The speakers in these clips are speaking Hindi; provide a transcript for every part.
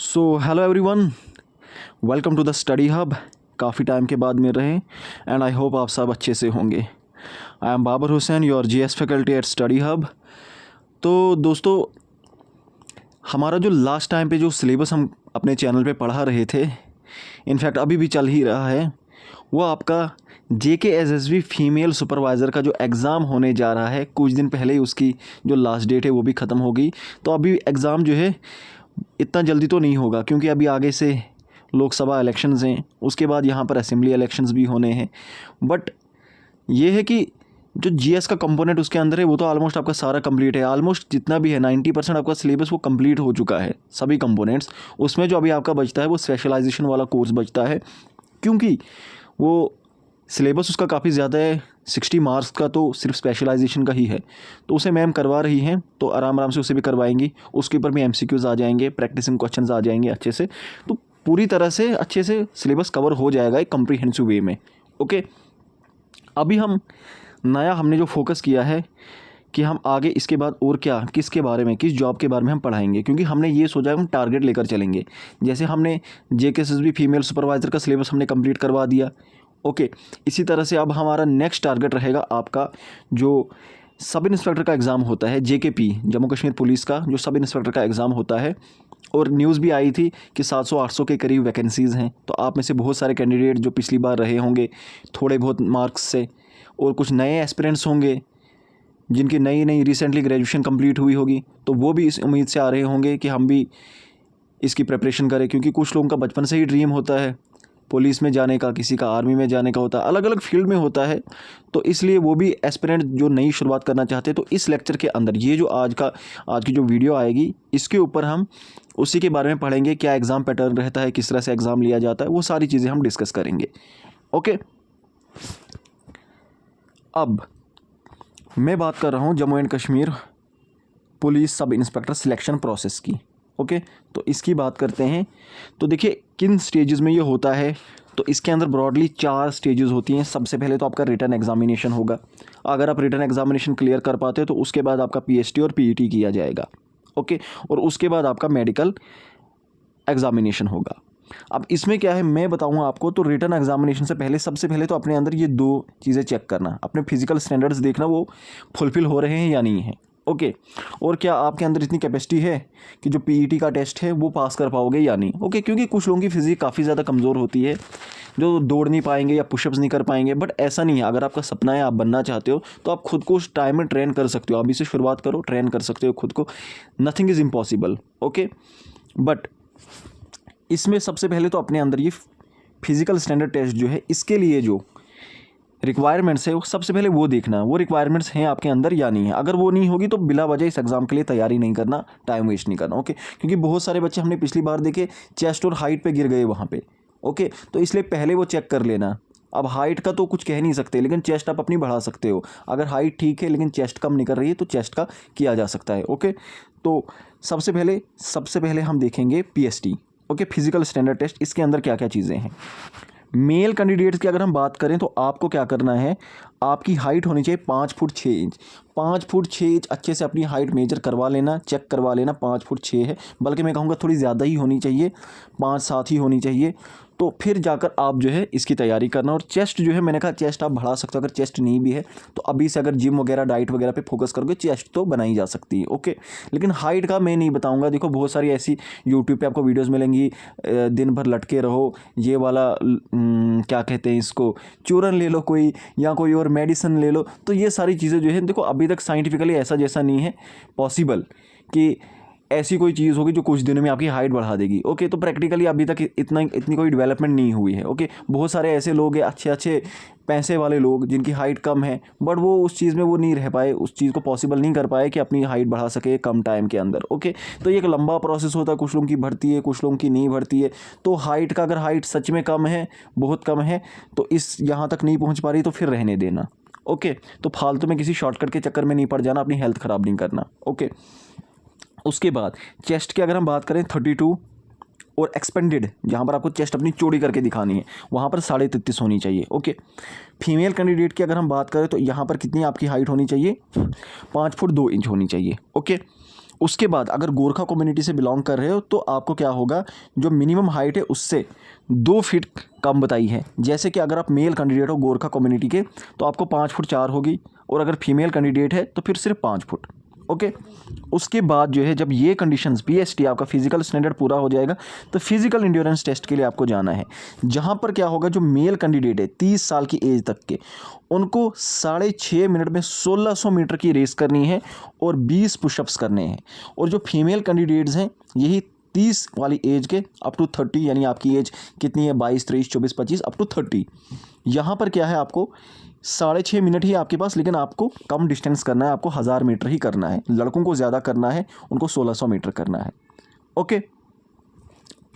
So hello everyone, welcome to the study hub. काफ़ी टाइम के बाद मिल रहे हैं एंड आई होप आप सब अच्छे से होंगे। I am Babar Hussain, your GS faculty at study hub. तो दोस्तों, हमारा जो लास्ट टाइम पे जो सिलेबस हम अपने चैनल पे पढ़ा रहे थे, इनफैक्ट अभी भी चल ही रहा है, वो आपका JKSSB फीमेल सुपरवाइज़र का जो एग्ज़ाम होने जा रहा है। कुछ दिन पहले ही उसकी जो लास्ट डेट है वो भी ख़त्म हो गई। तो अभी एग्ज़ाम जो है इतना जल्दी तो नहीं होगा, क्योंकि अभी आगे से लोकसभा इलेक्शंस हैं, उसके बाद यहाँ पर असेंबली इलेक्शंस भी होने हैं। बट ये है कि जो जीएस का कंपोनेंट उसके अंदर है वो तो ऑलमोस्ट आपका सारा कंप्लीट है। ऑलमोस्ट जितना भी है 90% आपका सिलेबस वो कंप्लीट हो चुका है, सभी कंपोनेंट्स। उसमें जो अभी आपका बचता है वो स्पेशलाइजेशन वाला कोर्स बचता है, क्योंकि वो सिलेबस उसका काफ़ी ज़्यादा है। 60 मार्क्स का तो सिर्फ स्पेशलाइजेशन का ही है, तो उसे मैम करवा रही हैं, तो आराम आराम से उसे भी करवाएंगी। उसके ऊपर भी MCQs आ जाएंगे, प्रैक्टिसिंग क्वेश्चंस आ जाएंगे अच्छे से। तो पूरी तरह से अच्छे से सिलेबस कवर हो जाएगा एक कम्प्रीहेंसिव वे में। ओके, अभी हमने जो फोकस किया है कि हम आगे इसके बाद और क्या, किसके बारे में, किस जॉब के बारे में हम पढ़ाएंगे, क्योंकि हमने ये सोचा हम टारगेट लेकर चलेंगे। जैसे हमने JKSSB फीमेल सुपरवाइज़र का सिलेबस हमने कंप्लीट करवा दिया। ओके, इसी तरह से अब हमारा नेक्स्ट टारगेट रहेगा आपका जो सब इंस्पेक्टर का एग्ज़ाम होता है, JKP जम्मू कश्मीर पुलिस का जो सब इंस्पेक्टर का एग्ज़ाम होता है। और न्यूज़ भी आई थी कि 700-800 के करीब वैकेंसीज़ हैं। तो आप में से बहुत सारे कैंडिडेट जो पिछली बार रहे होंगे थोड़े बहुत मार्क्स से, और कुछ नए एस्पिरेंट्स होंगे जिनकी नई रिसेंटली ग्रेजुएशन कंप्लीट हुई होगी, तो वो भी इस उम्मीद से आ रहे होंगे कि हम भी इसकी प्रिपरेशन करें। क्योंकि कुछ लोगों का बचपन से ही ड्रीम होता है पुलिस में जाने का, किसी का आर्मी में जाने का होता है, अलग अलग फील्ड में होता है। तो इसलिए वो भी एस्पिरेंट जो नई शुरुआत करना चाहते हैं, तो इस लेक्चर के अंदर ये जो आज की जो वीडियो आएगी, इसके ऊपर हम उसी के बारे में पढ़ेंगे। क्या एग्ज़ाम पैटर्न रहता है, किस तरह से एग्ज़ाम लिया जाता है, वो सारी चीज़ें हम डिस्कस करेंगे। ओके, अब मैं बात कर रहा हूँ Jammu and Kashmir police sub inspector selection process की। ओके, तो इसकी बात करते हैं। तो देखिए किन स्टेजेस में ये होता है। तो इसके अंदर ब्रॉडली 4 स्टेजेस होती हैं। सबसे पहले तो आपका रिटन एग्जामिनेशन होगा। अगर आप रिटन एग्जामिनेशन क्लियर कर पाते हो तो उसके बाद आपका PST और PET किया जाएगा। ओके, और उसके बाद आपका मेडिकल एग्जामिनेशन होगा। अब इसमें क्या है मैं बताऊंगा आपको। तो रिटन एग्जामिनेशन से पहले सबसे पहले तो अपने अंदर ये 2 चीज़ें चेक करना, अपने फिजिकल स्टैंडर्ड्स देखना वो फुलफिल हो रहे हैं या नहीं है। ओके, और क्या आपके अंदर इतनी कैपेसिटी है कि जो PET का टेस्ट है वो पास कर पाओगे या नहीं। ओके, क्योंकि कुछ लोगों की फिजिक काफ़ी ज़्यादा कमज़ोर होती है जो दौड़ नहीं पाएंगे या पुशअप्स नहीं कर पाएंगे। बट ऐसा नहीं है, अगर आपका सपना है, आप बनना चाहते हो, तो आप खुद को उस टाइम में ट्रेन कर सकते हो। अभी से शुरुआत करो, ट्रेन कर सकते हो खुद को। Nothing is impossible. Okay, but इसमें सबसे पहले तो अपने अंदर ये फिजिकल स्टैंडर्ड टेस्ट जो है, इसके लिए जो रिक्वायरमेंट्स है वो सबसे पहले वो देखना, वो रिक्वायरमेंट्स हैं आपके अंदर या नहीं है। अगर वो नहीं होगी तो बिला वजह इस एग्ज़ाम के लिए तैयारी नहीं करना, टाइम वेस्ट नहीं करना। ओके, क्योंकि बहुत सारे बच्चे हमने पिछली बार देखे चेस्ट और हाइट पे गिर गए वहाँ पे। ओके, तो इसलिए पहले वो चेक कर लेना। अब हाइट का तो कुछ कह नहीं सकते, लेकिन चेस्ट आप अपनी बढ़ा सकते हो। अगर हाइट ठीक है लेकिन चेस्ट कम निकल रही है तो चेस्ट का किया जा सकता है। ओके, तो सबसे पहले हम देखेंगे PST। Okay, physical standard test. इसके अंदर क्या क्या चीज़ें हैं। मेल कैंडिडेट्स की अगर हम बात करें तो आपको क्या करना है, आपकी हाइट होनी चाहिए 5 फुट 6 इंच। 5 फुट 6 इंच अच्छे से अपनी हाइट मेजर करवा लेना, चेक करवा लेना। 5 फुट 6 है, बल्कि मैं कहूँगा थोड़ी ज़्यादा ही होनी चाहिए, 5-7 ही होनी चाहिए। तो फिर जाकर आप जो है इसकी तैयारी करना। और चेस्ट जो है, मैंने कहा चेस्ट आप बढ़ा सकते हो। अगर चेस्ट नहीं भी है तो अभी से अगर जिम वगैरह डाइट वगैरह पे फोकस करोगे चेस्ट तो बनाई जा सकती है। ओके, लेकिन हाइट का मैं नहीं बताऊंगा। देखो बहुत सारी ऐसी यूट्यूब पे आपको वीडियोस मिलेंगी, दिन भर लटके रहो, ये वाला क्या कहते हैं इसको, चूरन ले लो कोई, या कोई और मेडिसिन ले लो। तो ये सारी चीज़ें जो है, देखो अभी तक साइंटिफिकली ऐसा जैसा नहीं है पॉसिबल कि ऐसी कोई चीज़ होगी जो कुछ दिनों में आपकी हाइट बढ़ा देगी। ओके, तो प्रैक्टिकली अभी तक इतनी कोई डेवलपमेंट नहीं हुई है। ओके, बहुत सारे ऐसे लोग हैं, अच्छे पैसे वाले लोग जिनकी हाइट कम है, बट वो उस चीज़ में वो नहीं रह पाए, उस चीज़ को पॉसिबल नहीं कर पाए कि अपनी हाइट बढ़ा सके कम टाइम के अंदर। ओके, तो ये एक लंबा प्रोसेस होता है, कुछ लोगों की बढ़ती है, कुछ लोगों की नहीं बढ़ती है। तो हाइट का, अगर हाइट सच में कम है, बहुत कम है, तो इस यहाँ तक नहीं पहुँच पा रही तो फिर रहने देना। ओके, तो फालतू में किसी शॉर्टकट के चक्कर में नहीं पड़ जाना, अपनी हेल्थ ख़राब नहीं करना। ओके, उसके बाद चेस्ट की अगर हम बात करें 32, और एक्सपेंडेड जहाँ पर आपको चेस्ट अपनी चौड़ी करके दिखानी है वहाँ पर 33.5 होनी चाहिए। ओके, फीमेल कैंडिडेट की अगर हम बात करें तो यहाँ पर कितनी आपकी हाइट होनी चाहिए, 5 फुट 2 इंच होनी चाहिए। ओके, उसके बाद अगर गोरखा कम्युनिटी से बिलोंग कर रहे हो तो आपको क्या होगा, जो मिनिमम हाइट है उससे 2 फीट कम बताई है। जैसे कि अगर आप मेल कैंडिडेट हो गोरखा कम्युनिटी के तो आपको 5 फुट 4 होगी, और अगर फीमेल कैंडिडेट है तो फिर सिर्फ 5 फुट। ओके, उसके बाद जो है जब ये कंडीशंस PST आपका फिजिकल स्टैंडर्ड पूरा हो जाएगा तो फिजिकल इंड्योरेंस टेस्ट के लिए आपको जाना है, जहाँ पर क्या होगा, जो मेल कैंडिडेट है 30 साल की एज तक के, उनको 6.5 मिनट में 1600 मीटर की रेस करनी है और 20 पुशअप्स करने हैं। और जो फीमेल कैंडिडेट्स हैं यही 30 वाली एज के अप टू 30, यानी आपकी एज कितनी है 22, 23, 24, 25 अप टू 30, यहाँ पर क्या है आपको 6.5 मिनट ही आपके पास, लेकिन आपको कम डिस्टेंस करना है, आपको 1000 मीटर ही करना है। लड़कों को ज़्यादा करना है, उनको 1600 मीटर करना है। ओके,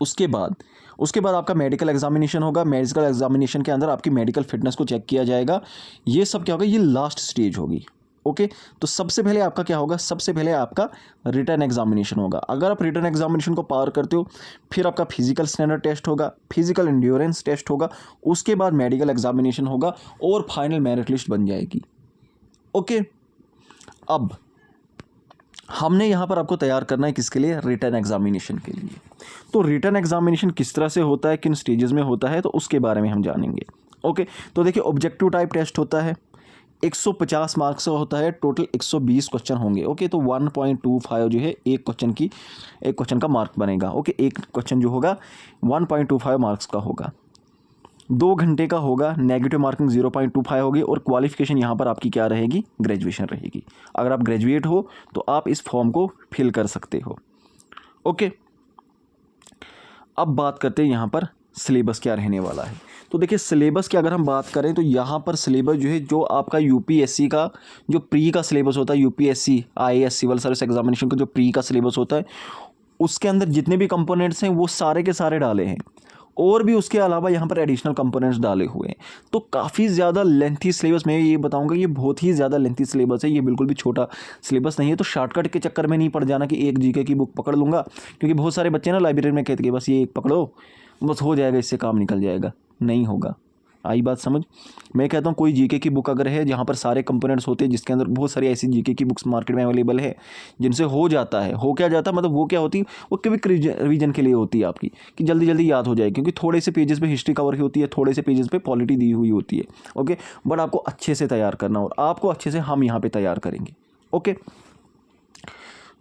उसके बाद आपका मेडिकल एग्जामिनेशन होगा। मेडिकल एग्जामिनेशन के अंदर आपकी मेडिकल फिटनेस को चेक किया जाएगा। ये सब क्या होगा, ये लास्ट स्टेज होगी। ओके, तो सबसे पहले आपका क्या होगा, सबसे पहले आपका रिटन एग्जामिनेशन होगा। अगर आप रिटन एग्जामिनेशन को पार करते हो फिर आपका फिजिकल स्टैंडर्ड टेस्ट होगा, फिजिकल इंड्योरेंस टेस्ट होगा, उसके बाद मेडिकल एग्जामिनेशन होगा और फाइनल मेरिट लिस्ट बन जाएगी। ओके, अब हमने यहाँ पर आपको तैयार करना है किसके लिए, रिटन एग्जामिनेशन के लिए। तो रिटन एग्जामिनेशन किस तरह से होता है, किन स्टेजेस में होता है, तो उसके बारे में हम जानेंगे। ओके, तो देखिए ऑब्जेक्टिव टाइप टेस्ट होता है, 150 मार्क्स का होता है, टोटल 120 क्वेश्चन होंगे। ओके, तो 1.25 जो है एक क्वेश्चन का मार्क बनेगा। ओके, एक क्वेश्चन जो होगा 1.25 मार्क्स का होगा, 2 घंटे का होगा, नेगेटिव मार्किंग 0.25 होगी, और क्वालिफिकेशन यहाँ पर आपकी क्या रहेगी, ग्रेजुएशन रहेगी। अगर आप ग्रेजुएट हो तो आप इस फॉर्म को फिल कर सकते हो। ओके, अब बात करते हैं यहाँ पर सिलेबस क्या रहने वाला है। तो देखिए सिलेबस की अगर हम बात करें तो यहाँ पर सिलेबस जो है, जो आपका UPSC का जो प्री का सिलेबस होता है, UPSC IAS civil service examination का जो प्री का सिलेबस होता है, उसके अंदर जितने भी कंपोनेंट्स हैं वो सारे के सारे डाले हैं, और भी उसके अलावा यहाँ पर एडिशनल कंपोनेंट्स डाले हुए हैं। तो काफ़ी ज़्यादा लेंथी सिलेबस, मैं ये बताऊंगा ये बहुत ही ज़्यादा लेंथी सिलेबस है, ये बिल्कुल भी छोटा सिलेबस नहीं है। तो शॉर्टकट के चक्कर में नहीं पड़ जाना कि एक GK की बुक पकड़ लूँगा, क्योंकि बहुत सारे बच्चे ना लाइब्रेरी में कहते कि बस ये एक पकड़ो बस हो जाएगा, इससे काम निकल जाएगा। नहीं होगा, आई बात समझ। मैं कहता हूँ कोई GK की बुक अगर है जहाँ पर सारे कंपोनेंट्स होते हैं, जिसके अंदर बहुत सारी ऐसी GK की बुक्स मार्केट में अवेलेबल है जिनसे हो जाता है, हो क्या जाता है मतलब वो क्या होती है, वो क्विक रिवीजन के लिए होती है आपकी, कि जल्दी जल्दी याद हो जाए, क्योंकि थोड़े से पेजेस पे हिस्ट्री कवर की होती है, थोड़े से पेजेस पे पॉलिटी दी हुई होती है। ओके, बट आपको अच्छे से तैयार करना, और आपको अच्छे से हम यहाँ पर तैयार करेंगे। ओके,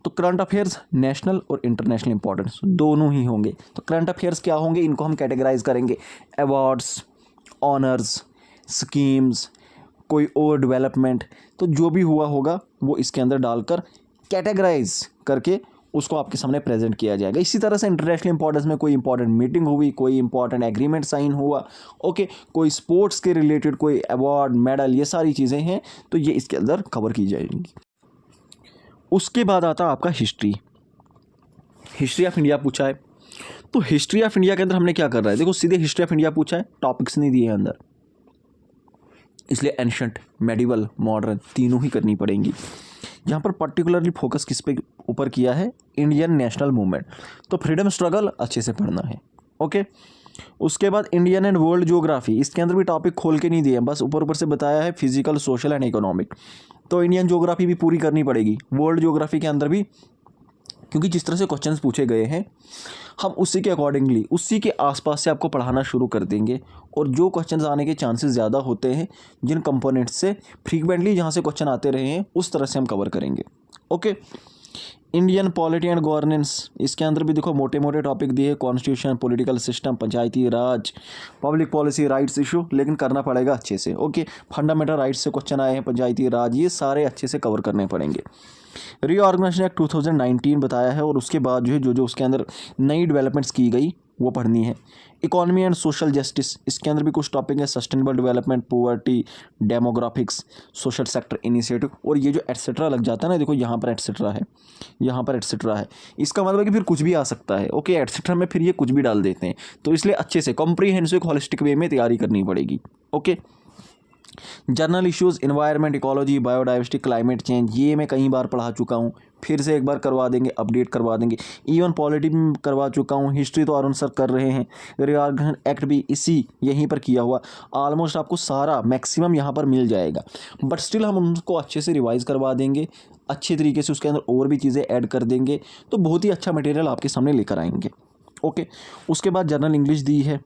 तो करंट अफेयर्स नेशनल और इंटरनेशनल इंपॉर्टेंस दोनों ही होंगे। तो करंट अफेयर्स क्या होंगे, इनको हम कैटेगराइज करेंगे, अवार्ड्स, ऑनर्स, स्कीम्स, कोई और डेवलपमेंट, तो जो भी हुआ होगा वो इसके अंदर डालकर कैटेगराइज करके उसको आपके सामने प्रेजेंट किया जाएगा। इसी तरह से इंटरनेशनल इंपॉर्टेंस में कोई इंपॉर्टेंट मीटिंग हुई, कोई इंपॉर्टेंट एग्रीमेंट साइन हुआ, ओके, कोई स्पोर्ट्स के रिलेटेड कोई अवार्ड मेडल, ये सारी चीज़ें हैं तो ये इसके अंदर कवर की जाएंगी। उसके बाद आता आपका हिस्ट्री ऑफ इंडिया पूछा है। तो हिस्ट्री ऑफ इंडिया के अंदर हमने क्या कर रहा है, देखो सीधे हिस्ट्री ऑफ इंडिया पूछा है, टॉपिक्स नहीं दिए हैं अंदर, इसलिए एंशंट, मेडिवल, मॉडर्न तीनों ही करनी पड़ेंगी। यहाँ पर पर्टिकुलरली फोकस किस पे ऊपर किया है, इंडियन नेशनल मूवमेंट, तो फ्रीडम स्ट्रगल अच्छे से पढ़ना है। ओके, उसके बाद इंडियन एंड वर्ल्ड ज्योग्राफी, इसके अंदर भी टॉपिक खोल के नहीं दिए हैं, बस ऊपर ऊपर से बताया है, फिजिकल, सोशल एंड इकोनॉमिक, तो इंडियन ज्योग्राफी भी पूरी करनी पड़ेगी। वर्ल्ड ज्योग्राफी के अंदर भी, क्योंकि जिस तरह से क्वेश्चंस पूछे गए हैं हम उसी के अकॉर्डिंगली, उसी के आसपास से आपको पढ़ाना शुरू कर देंगे, और जो क्वेश्चंस आने के चांसेस ज़्यादा होते हैं जिन कंपोनेंट्स से फ्रीक्वेंटली जहाँ से क्वेश्चन आते रहे हैं उस तरह से हम कवर करेंगे। Okay, Indian polity and governance, इसके अंदर भी देखो मोटे मोटे टॉपिक दिए, कॉन्स्टिट्यूशन, पॉलिटिकल सिस्टम, पंचायती राज, पब्लिक पॉलिसी, राइट्स इशू, लेकिन करना पड़ेगा अच्छे से। ओके, फंडामेंटल राइट्स से क्वेश्चन आए हैं, पंचायती राज, ये सारे अच्छे से कवर करने पड़ेंगे। रीऑर्गेनाइजेशन एक्ट 2019 बताया है, और उसके बाद जो है जो उसके अंदर नई डेवलपमेंट्स की गई वो पढ़नी है। इकोनॉमी एंड सोशल जस्टिस, इसके अंदर भी कुछ टॉपिक है, sustainable development, poverty, demographics, social sector initiative, और ये जो एटसेट्रा लग जाता है ना, देखो यहाँ पर एटसेट्रा है, यहाँ पर एटसेट्रा है, इसका मतलब है कि फिर कुछ भी आ सकता है। ओके, एटसेट्रा में फिर ये कुछ भी डाल देते हैं, तो इसलिए अच्छे से कॉम्प्रीहेंसिव होलिस्टिक वे में तैयारी करनी पड़ेगी। Okay, journal issues environment, ecology, biodiversity, climate change, ये मैं कई बार पढ़ा चुका हूँ, फिर से एक बार करवा देंगे, अपडेट करवा देंगे। इवन पॉलिटी भी करवा चुका हूँ, हिस्ट्री तो अरुण सर कर रहे हैं, रिऑर्गनाइजेशन एक्ट भी इसी यहीं पर किया हुआ। ऑलमोस्ट आपको सारा मैक्सिमम यहाँ पर मिल जाएगा, बट स्टिल हम उनको अच्छे से रिवाइज़ करवा देंगे, अच्छे तरीके से उसके अंदर और भी चीज़ें ऐड कर देंगे, तो बहुत ही अच्छा मटेरियल आपके सामने लेकर आएंगे। ओके, उसके बाद जनरल इंग्लिश दी है।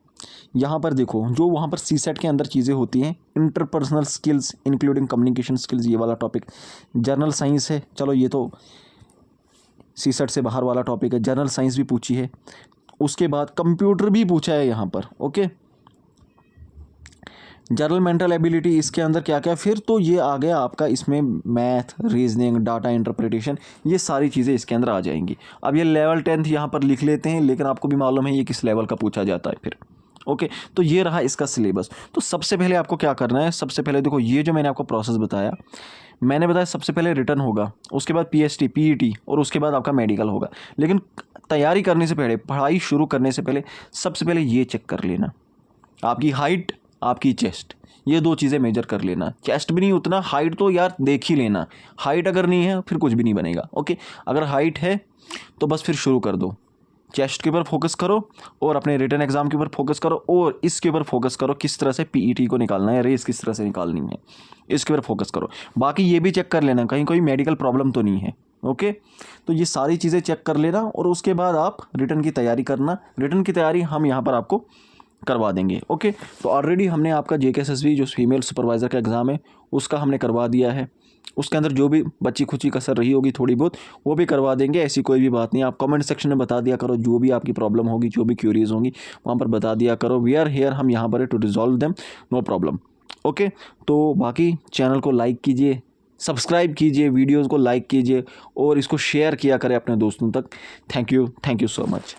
यहाँ पर देखो, जो वहाँ पर सीसेट के अंदर चीज़ें होती हैं, interpersonal skills including communication skills, ये वाला टॉपिक। जनरल साइंस है, चलो ये तो सीसेट से बाहर वाला टॉपिक है। जनरल साइंस भी पूछी है, उसके बाद कंप्यूटर भी पूछा है यहाँ पर। ओके, जनरल मेंटल एबिलिटी, इसके अंदर क्या क्या, फिर तो ये आ गया आपका इसमें मैथ, रीजनिंग, डाटा इंटरप्रिटेशन, ये सारी चीज़ें इसके अंदर आ जाएंगी। अब ये लेवल 10th यहाँ पर लिख लेते हैं, लेकिन आपको भी मालूम है ये किस लेवल का पूछा जाता है फिर। ओके, तो ये रहा इसका सिलेबस। तो सबसे पहले आपको क्या करना है, सबसे पहले देखो, ये जो मैंने आपको प्रोसेस बताया, मैंने बताया सबसे पहले रिटर्न होगा, उसके बाद PST PET, और उसके बाद आपका मेडिकल होगा। लेकिन तैयारी करने से पहले, पढ़ाई शुरू करने से पहले, सबसे पहले ये चेक कर लेना, आपकी हाइट, आपकी चेस्ट, ये दो चीज़ें मेजर कर लेना। चेस्ट भी नहीं उतना, हाइट तो यार देख ही लेना। हाइट अगर नहीं है फिर कुछ भी नहीं बनेगा। ओके, अगर हाइट है तो बस फिर शुरू कर दो, चेस्ट के ऊपर फोकस करो और अपने रिटन एग्जाम के ऊपर फोकस करो, और इसके ऊपर फोकस करो किस तरह से PET को निकालना है, रेस किस तरह से निकालनी है, इसके ऊपर फोकस करो। बाकी ये भी चेक कर लेना कहीं कोई मेडिकल प्रॉब्लम तो नहीं है। ओके, तो ये सारी चीज़ें चेक कर लेना, और उसके बाद आप रिटन की तैयारी करना। रिटन की तैयारी हम यहाँ पर आपको करवा देंगे। ओके, तो ऑलरेडी हमने आपका JKSSB जो फीमेल सुपरवाइज़र का एग्ज़ाम है उसका हमने करवा दिया है। उसके अंदर जो भी बची खुची कसर रही होगी थोड़ी बहुत, वो भी करवा देंगे, ऐसी कोई भी बात नहीं। आप कमेंट सेक्शन में बता दिया करो, जो भी आपकी प्रॉब्लम होगी, जो भी क्यूरीज होंगी वहाँ पर बता दिया करो। वी आर हेयर, हम यहाँ पर to resolve them, no problem. Okay, तो बाकी चैनल को लाइक कीजिए, सब्सक्राइब कीजिए, वीडियोज़ को लाइक कीजिए, और इसको शेयर किया करें अपने दोस्तों तक। Thank you so much.